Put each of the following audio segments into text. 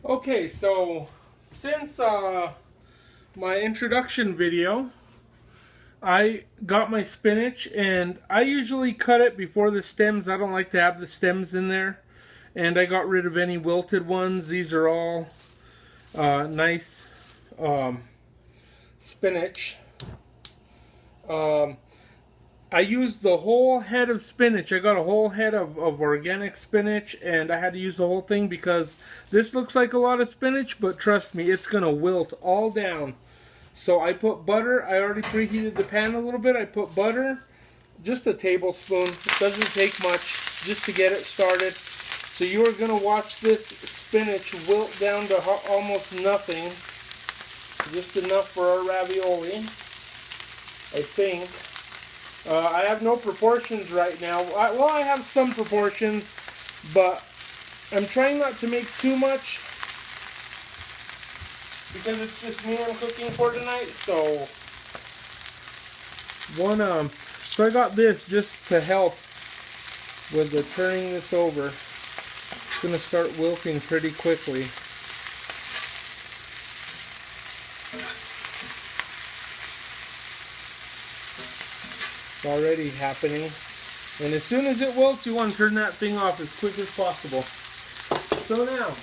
Okay, so since my introduction video, I got my spinach, and I usually cut it before the stems. I don't like to have the stems in there. And I got rid of any wilted ones. These are all nice spinach. I used the whole head of spinach. I got a whole head of organic spinach, and I had to use the whole thing because this looks like a lot of spinach, but trust me, it's going to wilt all down. So I put butter. I already preheated the pan a little bit. I put butter, just a tablespoon. It doesn't take much just to get it started. So you are going to watch this spinach wilt down to almost nothing. Just enough for our ravioli, I think. I have no proportions right now. Well, I have some proportions, but I'm trying not to make too much because it's just me I'm cooking for tonight. So I got this just to help with the turning this over. It's going to start wilting pretty quickly. Already happening, and as soon as it wilts, you want to turn that thing off as quick as possible. So now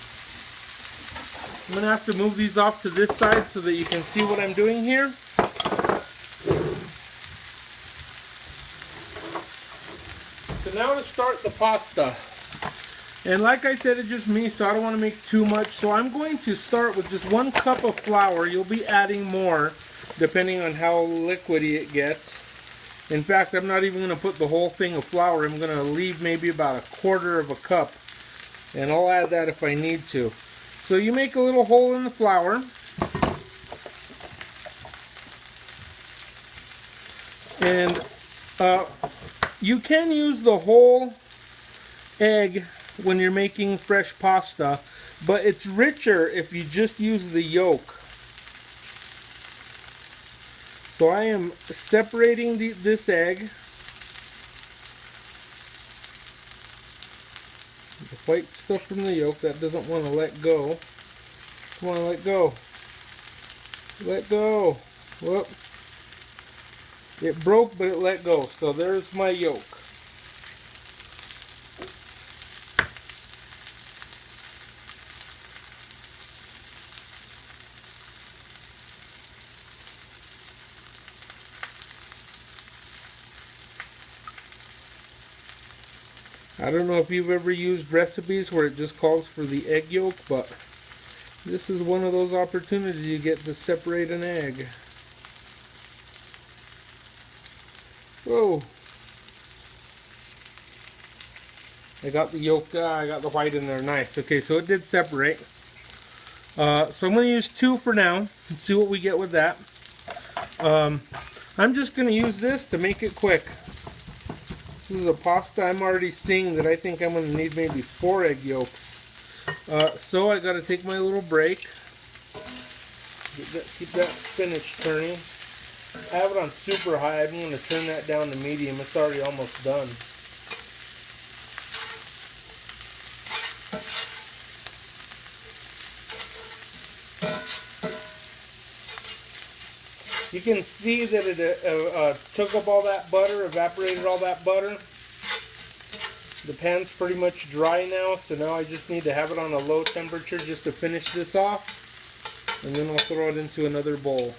I'm going to have to move these off to this side so that you can see what I'm doing here. So now to start the pasta, and like I said, it's just me, so I don't want to make too much. So I'm going to start with just 1 cup of flour. You'll be adding more depending on how liquidy it gets. In fact, I'm not even going to put the whole thing of flour. I'm going to leave maybe about 1/4 of a cup. And I'll add that if I need to. So you make a little hole in the flour. And you can use the whole egg when you're making fresh pasta. But it's richer if you just use the yolk. So I am separating this egg. The white stuff from the yolk, that doesn't want to let go. Come on, let go. Let go. Whoop. It broke, but it let go. So there's my yolk. I don't know if you've ever used recipes where it just calls for the egg yolk, but this is one of those opportunities you get to separate an egg. Whoa! I got the yolk, I got the white in there, nice. Okay, so it did separate. So I'm going to use 2 for now and see what we get with that. I'm just going to use this to make it quick. This is a pasta I'm already seeing that I think I'm going to need maybe 4 egg yolks. So I got to take my little break. Keep that spinach turning. I have it on super high. I'm going to turn that down to medium. It's already almost done. You can see that it took up all that butter, evaporated all that butter. The pan's pretty much dry now, so now I just need to have it on a low temperature just to finish this off. And then I'll throw it into another bowl.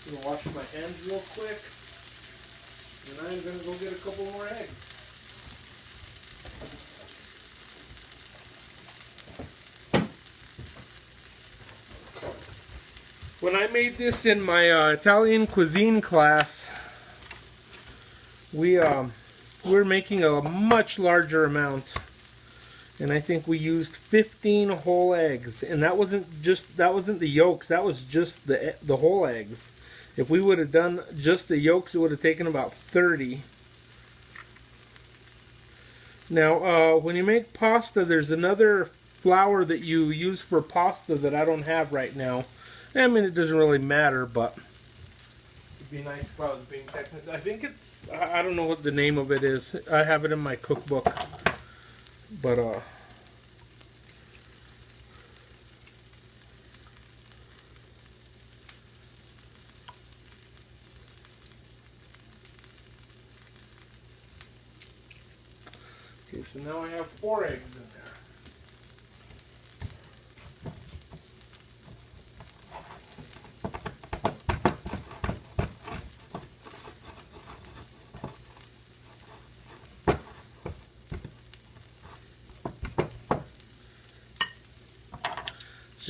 I'm going to wash my hands real quick. And I'm going to go get a couple more eggs. When I made this in my Italian cuisine class, we're making a much larger amount, and I think we used 15 whole eggs, and that wasn't the yolks, that was just the whole eggs. If we would have done just the yolks, it would have taken about 30. Now, when you make pasta, there's another flour that you use for pasta that I don't have right now. I mean, it doesn't really matter, but it'd be nice if I was being technical. I think it's, I don't know what the name of it is. I have it in my cookbook. But Okay, so now I have 4 eggs in there.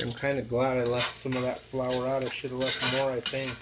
I'm kind of glad I left some of that flour out. I should have left more, I think.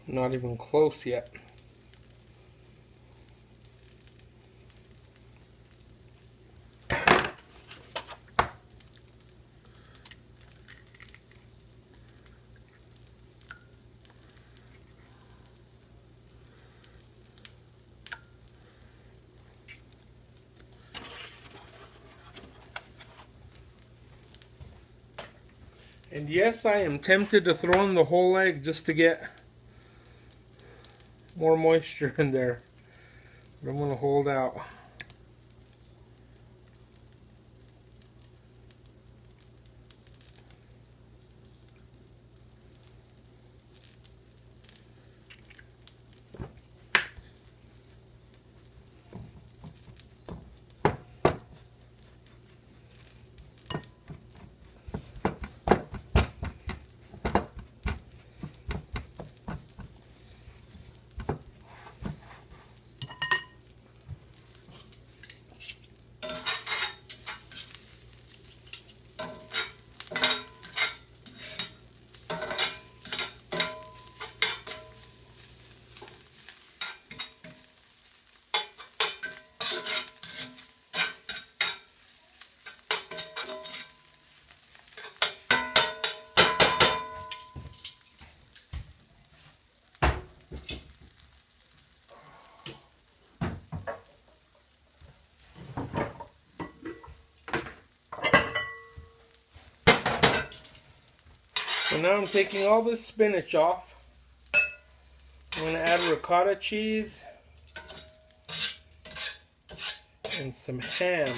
Not even close yet. And yes, I am tempted to throw in the whole egg just to get more moisture in there. But I'm going to hold out. So now I'm taking all this spinach off. I'm going to add ricotta cheese and some ham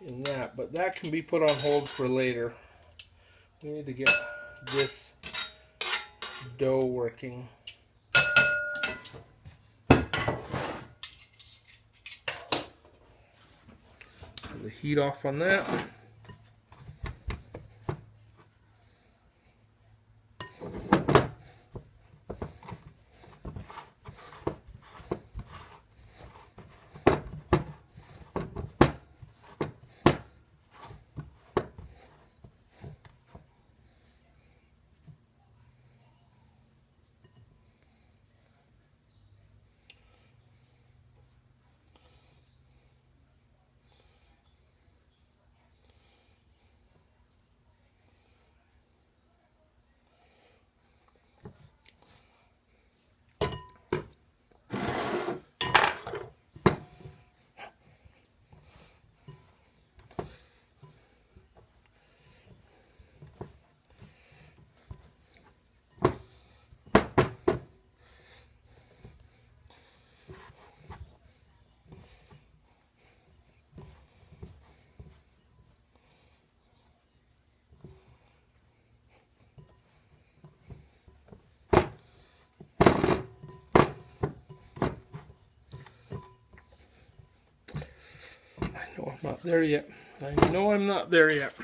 in that, but that can be put on hold for later. We need to get this dough working. Put the heat off on that. not there yet. I know I'm not there yet.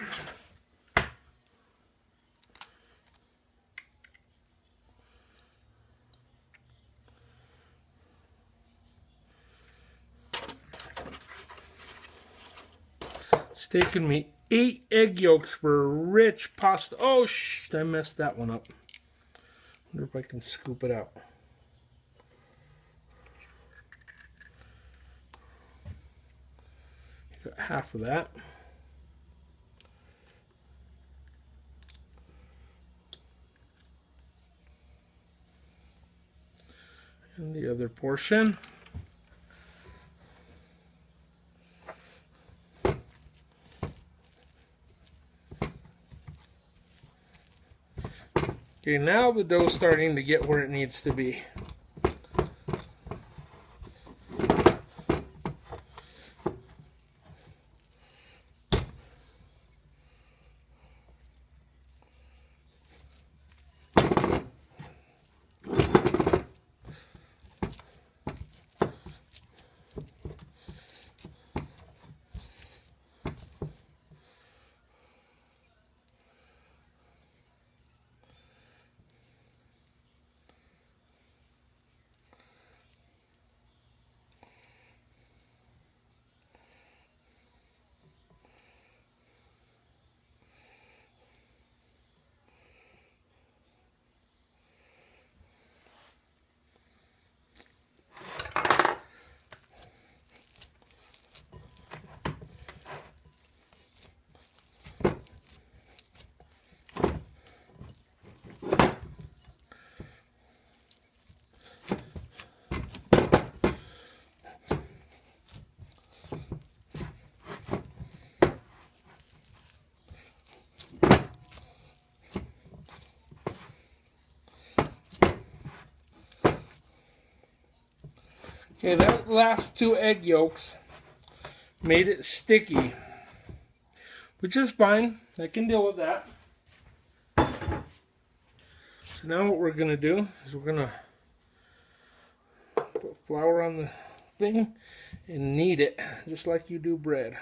It's taken me 8 egg yolks for a rich pasta. Oh, I messed that one up. Wonder if I can scoop it out. Got half of that. And the other portion. Okay, now the dough's starting to get where it needs to be. Okay, that last 2 egg yolks made it sticky, which is fine. I can deal with that. So now what we're going to do is we're going to put flour on the thing and knead it just like you do bread.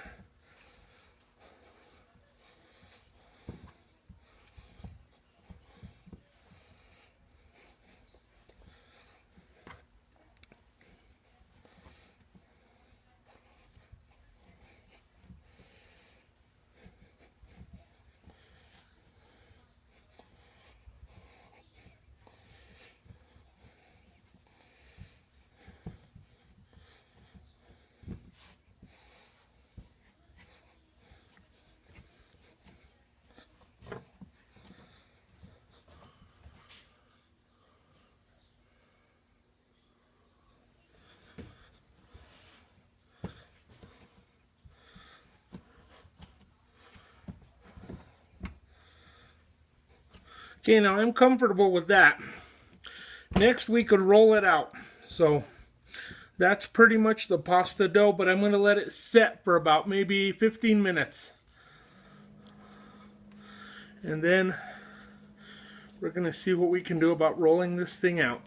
Okay, now I'm comfortable with that. Next we could roll it out. So that's pretty much the pasta dough, but I'm going to let it set for about maybe 15 minutes. And then we're going to see what we can do about rolling this thing out.